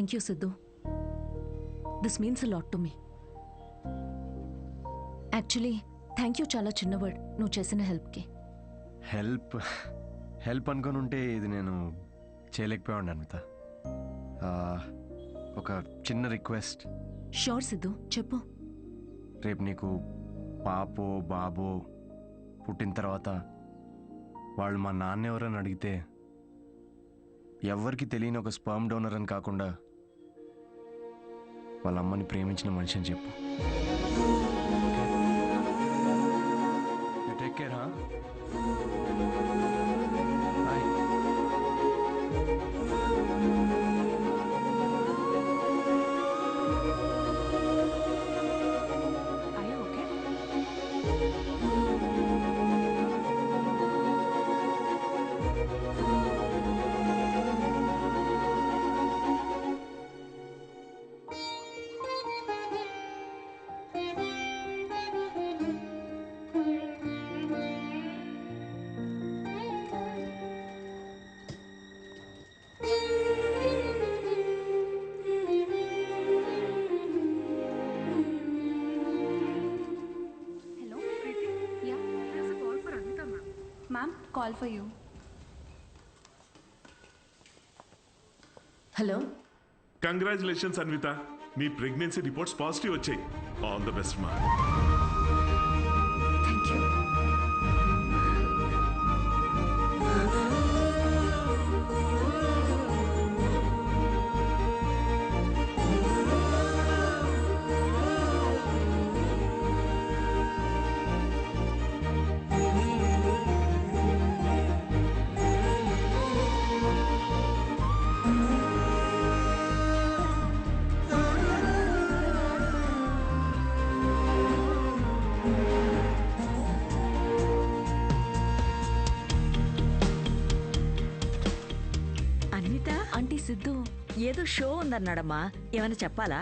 Thank you Siddhu. This means a lot to me. Actually thank you చాలా చిన్న word నువ్వు చేసిన హెల్ప్కి. హెల్ప్ అనుకొని ఉంటే ఇది నేను చేయలేకపోయాను అన్విత. ఒక చిన్న రిక్వెస్ట్. షూర్ సిద్ధు, చెప్పు. రేపు నీకు పాపో బాబో పుట్టిన తర్వాత వాళ్ళు మా నాన్న ఎవరని అడిగితే ఎవ్వరికి తెలియని ఒక స్పర్మ్ డోనర్ అని కాకుండా వాళ్ళ అమ్మని ప్రేమించిన మనిషి అని చెప్పు. Take care. Ma'am, call for you. Hello. Congratulations Anvitha, మీ ప్రెగ్నెన్సీ రిపోర్ట్స్ పాజిటివ్ వచ్చాయి. ఆల్ ద బెస్ట్ మా. Thank you. ఆంటీ సిద్ధు ఏదో షో ఉందన్నాడమ్మా, ఏమైనా చెప్పాలా?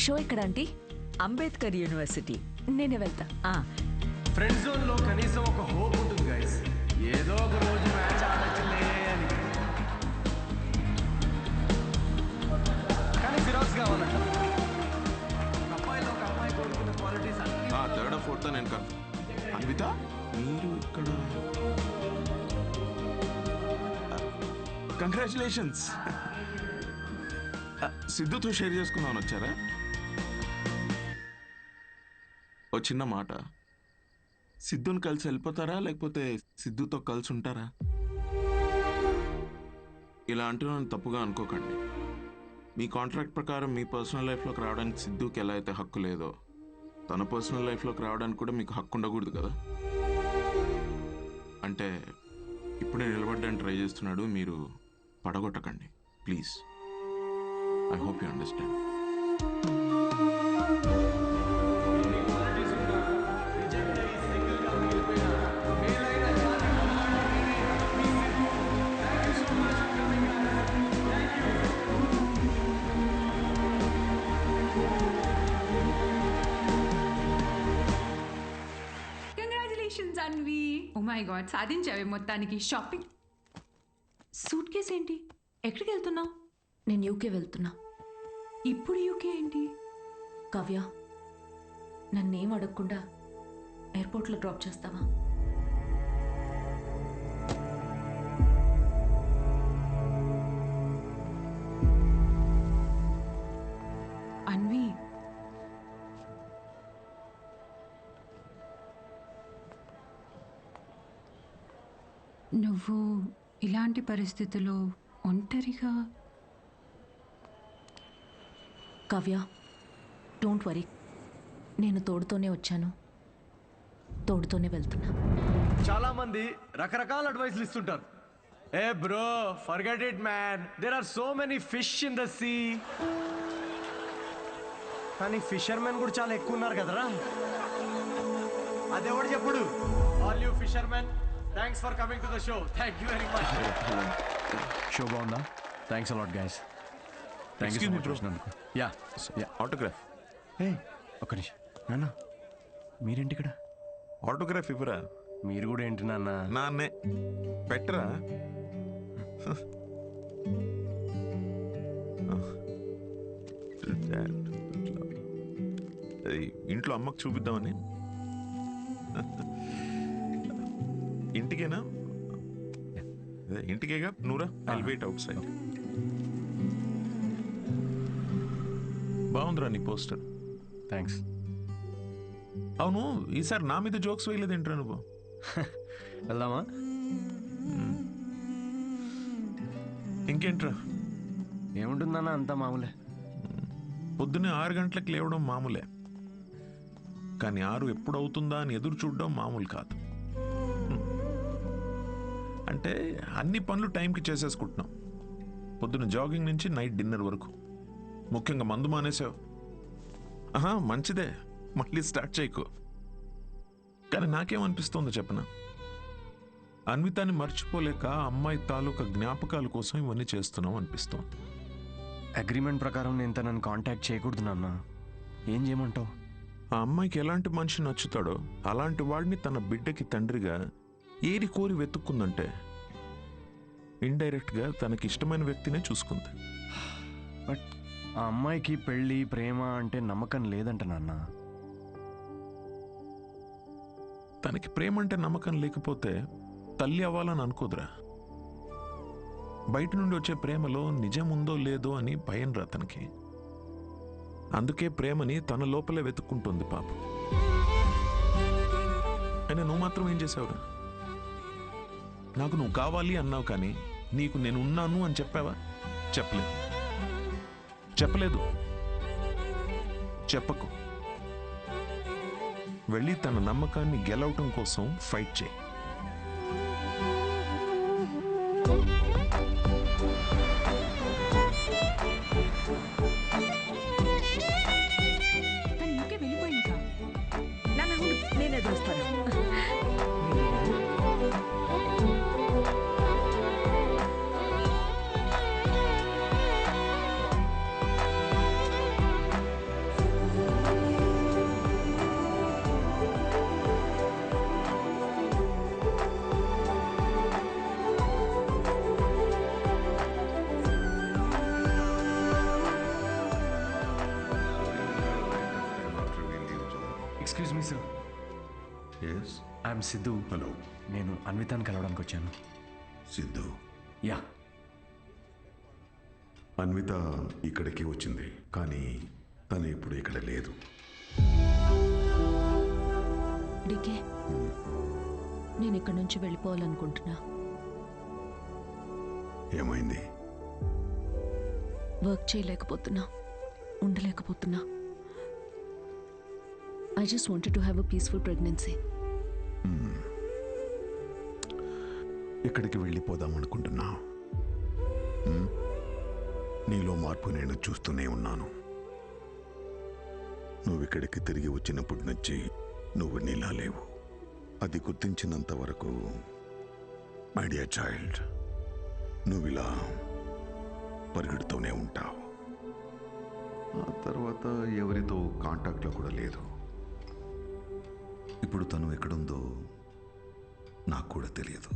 షో ఎక్కడ ఆంటీ? అంబేద్కర్ యూనివర్సిటీ. నేనే వెళ్తా. ఫ్రెండ్ జోన్ లో కనీసం ఒక హోప్ ఉంటుంది గైస్. ఏదో ఒక రోజు మ్యాచ్ ఆడొచ్చులే అని. కానీ ఫిరాక్స్ కావాలంట. అమ్మాయిలో ఒక అమ్మాయి కోరుకున్న క్వాలిటీస్ అన్ని. థర్డ్ ఫోర్త్ నేను కన్ఫర్మ్. అన్విత మీరు ఇక్కడ. కంగ్రాచులేషన్స్. సిద్ధుతో షేర్ చేసుకుందామని వచ్చారా? ఓ చిన్న మాట, సిద్ధుని కలిసి వెళ్ళిపోతారా లేకపోతే సిద్ధుతో కలిసి ఉంటారా? ఇలా అంటున్నాను తప్పుగా అనుకోకండి. మీ కాంట్రాక్ట్ ప్రకారం మీ పర్సనల్ లైఫ్లోకి రావడానికి సిద్ధుకి ఎలా అయితే హక్కు లేదో, తన పర్సనల్ లైఫ్లోకి రావడానికి కూడా మీకు హక్కు ఉండకూడదు కదా. అంటే ఇప్పుడే నిలబడ్డానికి ట్రై చేస్తున్నాడు, మీరు పడగొట్టకండి please. I hope you understand. Congratulations Anvi. Oh my god, సాధించావే మొత్తానికి. షాపింగ్. సూట్ కేస్ ఏంటి? ఎక్కడికి వెళ్తున్నావు? నేను యూకే వెళ్తున్నా. ఇప్పుడు యూకే ఏంటి? కావ్య, నన్నేం అడగకుండా ఎయిర్పోర్ట్లో డ్రాప్ చేస్తావా? అన్వి, నువ్వు ఇలాంటి పరిస్థితుల్లో ఒంటరిగా. కావ్య, డోంట్ వరీ, నేను తోడుతోనే వచ్చాను, తోడుతోనే వెళ్తున్నా. చాలా మంది రకరకాల అడ్వైస్లు ఇస్తుంటారు. ఏ bro, forget it man, there are so many fish in the sea. కానీ ఫిషర్మెన్ కూడా చాలా ఎక్కువ ఉన్నారు కదరా. అదెవడు చెప్పుడు? All you fishermen, thanks for coming to the show. Thank you very much. Show బాగుందా? Thanks a lot guys. Thank you so much వచ్చినందుకు. Yeah autograph. ఏ ఒక్క నిమిషం నాన్న, మీరేంటి ఇక్కడ? ఆటోగ్రాఫ్ ఇవ్వరా? మీరు కూడా ఏంటి నాన్న? నాన్నే పెట్టరా. ఇంట్లో అమ్మకు చూపిద్దామని. ఇంటికేనా? ఇంటికేగా నూరా. I wait outside. బాగుందిరా నీ పోస్టర్. థ్యాంక్స్. అవును, ఈసారి నా మీద జోక్స్ వేయలేదు ఏంట్రా నువ్వు? వెళ్దామా? ఇంకేంట్రా? ఏముంటుందన్నా, అంతా మామూలే. పొద్దున్నే 6 గంటలకు లేవడం మామూలే, కానీ 6 ఎప్పుడు అవుతుందా అని ఎదురు చూడడం మామూలు కాదు. అంటే అన్ని పనులు టైంకి చేసేసుకుంటున్నాం. పొద్దున్న జాగింగ్ నుంచి నైట్ డిన్నర్ వరకు. ముఖ్యంగా మందు మానేసావు. మంచిదే, మళ్ళీ స్టార్ట్ చేయకు. కానీ నాకేమనిపిస్తుందో చెప్పనా, అన్వితాన్ని మర్చిపోలేక అమ్మాయి తాలూకా జ్ఞాపకాల కోసం ఇవన్నీ చేస్తున్నాం అనిపిస్తోంది. అగ్రిమెంట్ ప్రకారం నేను తనని కాంటాక్ట్ చేయకూడదు నాన్న. ఏం చేయమంటావు? ఆ అమ్మాయికి ఎలాంటి మనిషి నచ్చుతాడో అలాంటి వాడిని తన బిడ్డకి తండ్రిగా ఏరి కోరి వెతుక్కుందంటే ఇండైరెక్ట్గా తనకి ఇష్టమైన వ్యక్తినే చూసుకుంది. బట్ ఆ అమ్మాయికి పెళ్ళి ప్రేమ అంటే నమ్మకం లేదంట నాన్న. తనకి ప్రేమ అంటే నమ్మకం లేకపోతే తల్లి అవ్వాలని అనుకోదురా. బయట నుండి వచ్చే ప్రేమలో నిజం ఉందో లేదో అని భయం రా తనకి. అందుకే ప్రేమని తన లోపలే వెతుక్కుంటుంది పాపం. అయినా నువ్వు మాత్రం ఏం చేసావురా? నాకు నువ్వు కావాలి అన్నావు, కానీ నీకు నేను ఉన్నాను అని చెప్పావా? చెప్పలేదు. చెప్పకు. వెళ్ళి తన నమ్మకాన్ని గెలవటం కోసం ఫైట్ చేయి. నేను ఎదురుస్తాను. Excuse me sir. I'm Siddhu. Hello. నేను అన్వితాన్ని కలవడానికి వచ్చాను. సిద్ధు. యా. అన్విత ఇక్కడికి వచ్చింది, కానీ తను ఇప్పుడు ఇక్కడ లేదు. డికే, నేను ఇక్కడి నుంచి వెళ్ళిపోవాలనుకుంటున్నా. ఏమైంది? Work చేయలేకపోతున్నా, ఉండలేకపోతున్నా. I just wanted to have a peaceful pregnancy. ఎక్కడికి వెళ్ళిపోదాం అనుకుంటున్నా? నీలో మార్పు నేను చూస్తూనే ఉన్నాను. నువ్వు ఇక్కడికి తిరిగి వచ్చినప్పటి నుంచి నువ్వు నీలా లేవు. అది గుర్తించినంత వరకు మై డియర్ చైల్డ్, నువ్వు ఇలా పరిగెడుతూనే ఉంటావు. ఆ తర్వాత ఎవరితో కాంటాక్ట్లో కూడా లేదు. ఇప్పుడు తను ఎక్కడుందో నాకు కూడా తెలియదు.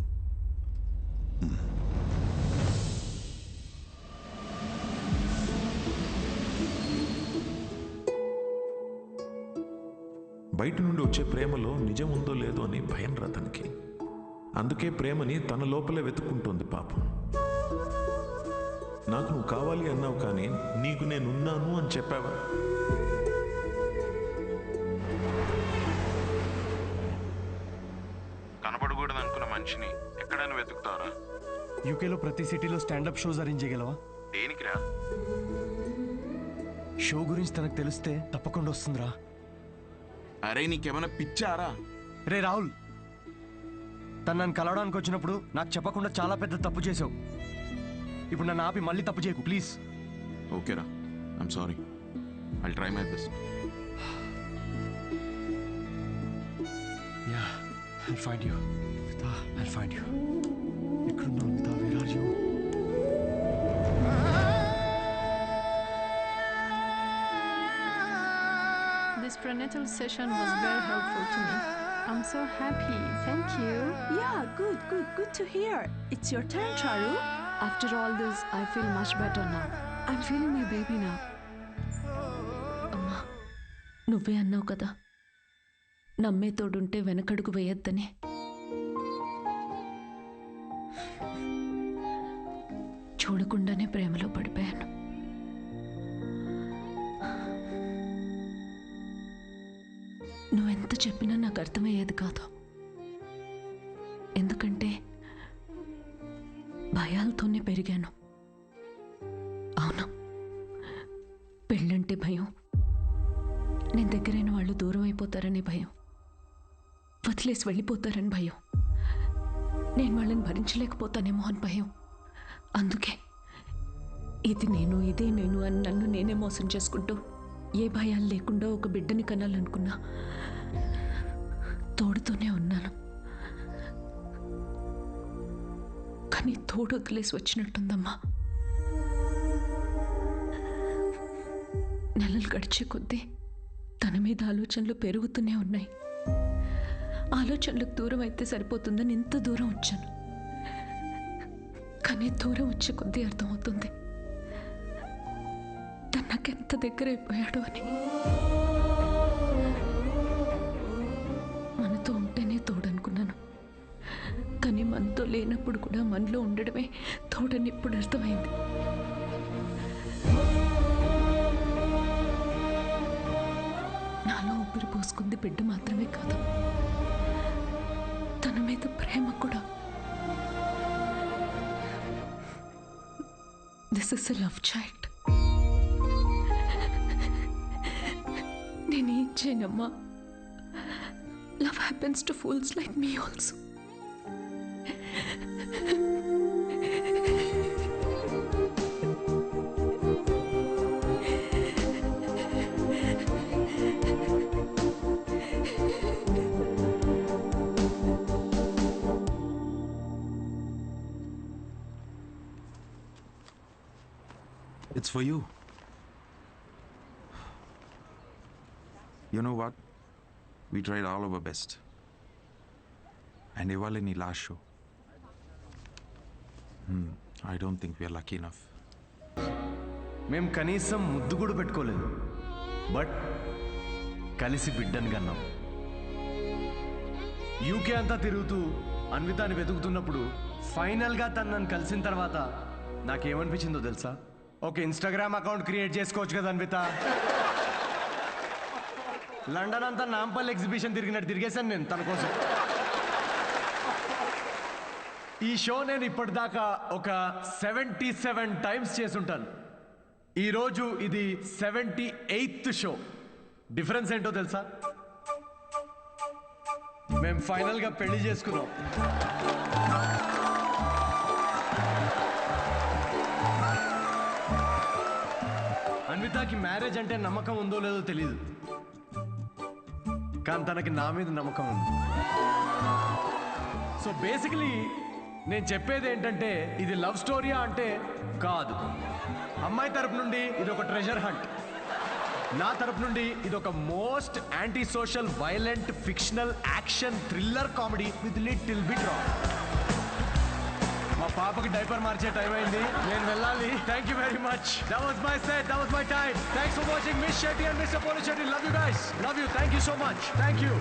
బయట నుండి వచ్చే ప్రేమలో నిజం ఉందో లేదో అని భయం రా తనకి. అందుకే ప్రేమని తన లోపలే వెతుక్కుంటుంది పాపం. నాకు నువ్వు కావాలి అన్నావు, కానీ నీకు నేనున్నాను అని చెప్పావా? కనపడకూడదు అనుకున్న మనిషిని ఎక్కడైనా వెతుకుతారా? యూకేలో ప్రతి సిటీలో స్టాండప్ షోస్ అరేంజ్ చేయగలవా? దేనికిరా? షో గురించి తనకు తెలిస్తే తప్పకుండా వస్తుందిరా. అరే నీకేమైనా పిచ్చారా? రే రాహుల్, తను నన్ను కలవడానికి వచ్చినప్పుడు నాకు చెప్పకుండా చాలా పెద్ద తప్పు చేసావు. ఇప్పుడు నన్ను ఆపి మళ్ళీ తప్పు చేయకు ప్లీజ్. ఓకేరా, I'm sorry. I'll try my best. Yeah, I'll find you. Vita, I'll find you. ఎక్కడున్నావు Vita? Where are you? This prenatal session was very helpful to me. I'm so happy. Thank you. Yeah, good to hear. It's your turn, Charu. After all this, I feel much better now. I'm feeling my baby now. అమ్మా, నువ్వే అన్నావు కదా, నమ్మే తోడుంటే వెనకడుగు వేయొద్దని. చూడకుండానే ప్రేమలో పడిపోయాను. నువ్వెంత చెప్పినా నాకు అర్థమయ్యేది కాదు. ఎందుకంటే భయాలతోనే పెరిగాను. అవును, పెళ్ళంటే భయం, నేను దగ్గరైన వాళ్ళు దూరం అయిపోతారనే భయం, వదిలేసి వెళ్ళిపోతారని భయం, నేను వాళ్ళని భరించలేకపోతానేమో అని భయం. అందుకే ఇది నేను, ఇదే నేను అని నన్ను నేనే మోసం చేసుకుంటూ ఏ భయాలు లేకుండా ఒక బిడ్డని కనాలనుకున్నా. తోడుతోనే ఉన్నాను, కానీ తోడు వదిలేసి వచ్చినట్టుందమ్మా. నెలలు గడిచే కొద్దీ తన మీద ఆలోచనలు పెరుగుతూనే ఉన్నాయి. ఆలోచనలకు దూరం అయితే సరిపోతుందని ఇంత దూరం వచ్చాను. కానీ దూరం వచ్చే కొద్దీ అర్థమవుతుంది తను నాకెంత దగ్గర అయిపోయాడు అని. మనతో ఉంటేనే తోడనుకున్నాను, కానీ మనతో లేనప్పుడు కూడా మనలో ఉండడమే తోడని ఇప్పుడు అర్థమైంది. నాలో ఊపిరి పోసుకుంది బిడ్డ మాత్రమే కాదు, తన మీద ప్రేమ కూడా. This is a love child. నేనేం చేయనమ్మా, love happens to fools like me also. It's for you. You know what? We tried all our best. And ఇవాళ నీ last show. I don't think we are lucky enough. మేము కనీసం ముద్దు కూడా పెట్టుకోలేదు, but కలిసి బిడ్డని కన్నాం. యూకే అంతా తిరుగుతూ అన్వితాని వెతుకుతున్నప్పుడు ఫైనల్గా తను నన్ను కలిసిన తర్వాత నాకేమనిపించిందో తెలుసా? ఒక ఇన్స్టాగ్రామ్ అకౌంట్ క్రియేట్ చేసుకోవచ్చు కదా అన్విత. లండన్ అంతా నాంపల్లి ఎగ్జిబిషన్ తిరిగినట్టు తిరిగేశాను నేను తన కోసం. ఈ షో నేను ఇప్పటిదాకా ఒక 77 టైమ్స్ చేసుంటాను. ఈరోజు ఇది 78th షో. డిఫరెన్స్ ఏంటో తెలుసా? మేము ఫైనల్గా పెళ్లి చేసుకున్నాం. అన్వితాకి మ్యారేజ్ అంటే నమ్మకం ఉందో లేదో తెలీదు, కానీ తనకి నా మీద నమ్మకం ఉంది. సో బేసికలీ నేను చెప్పేది ఏంటంటే, ఇది లవ్ స్టోరీయా అంటే కాదు. అమ్మాయి తరపు నుండి ఇది ఒక ట్రెజర్ హంట్, నా తరపు నుండి ఇది ఒక most anti social violent fictional action thriller comedy with little bit raw. మా పాపకి డైపర్ మార్చే టైం అయింది, నేను వెళ్ళాలి. Thank you very much. That was my set, that was my time. Thanks for watching Miss Shetty and Mister Polishetty. Love you guys, love you. Thank you so much. Thank you.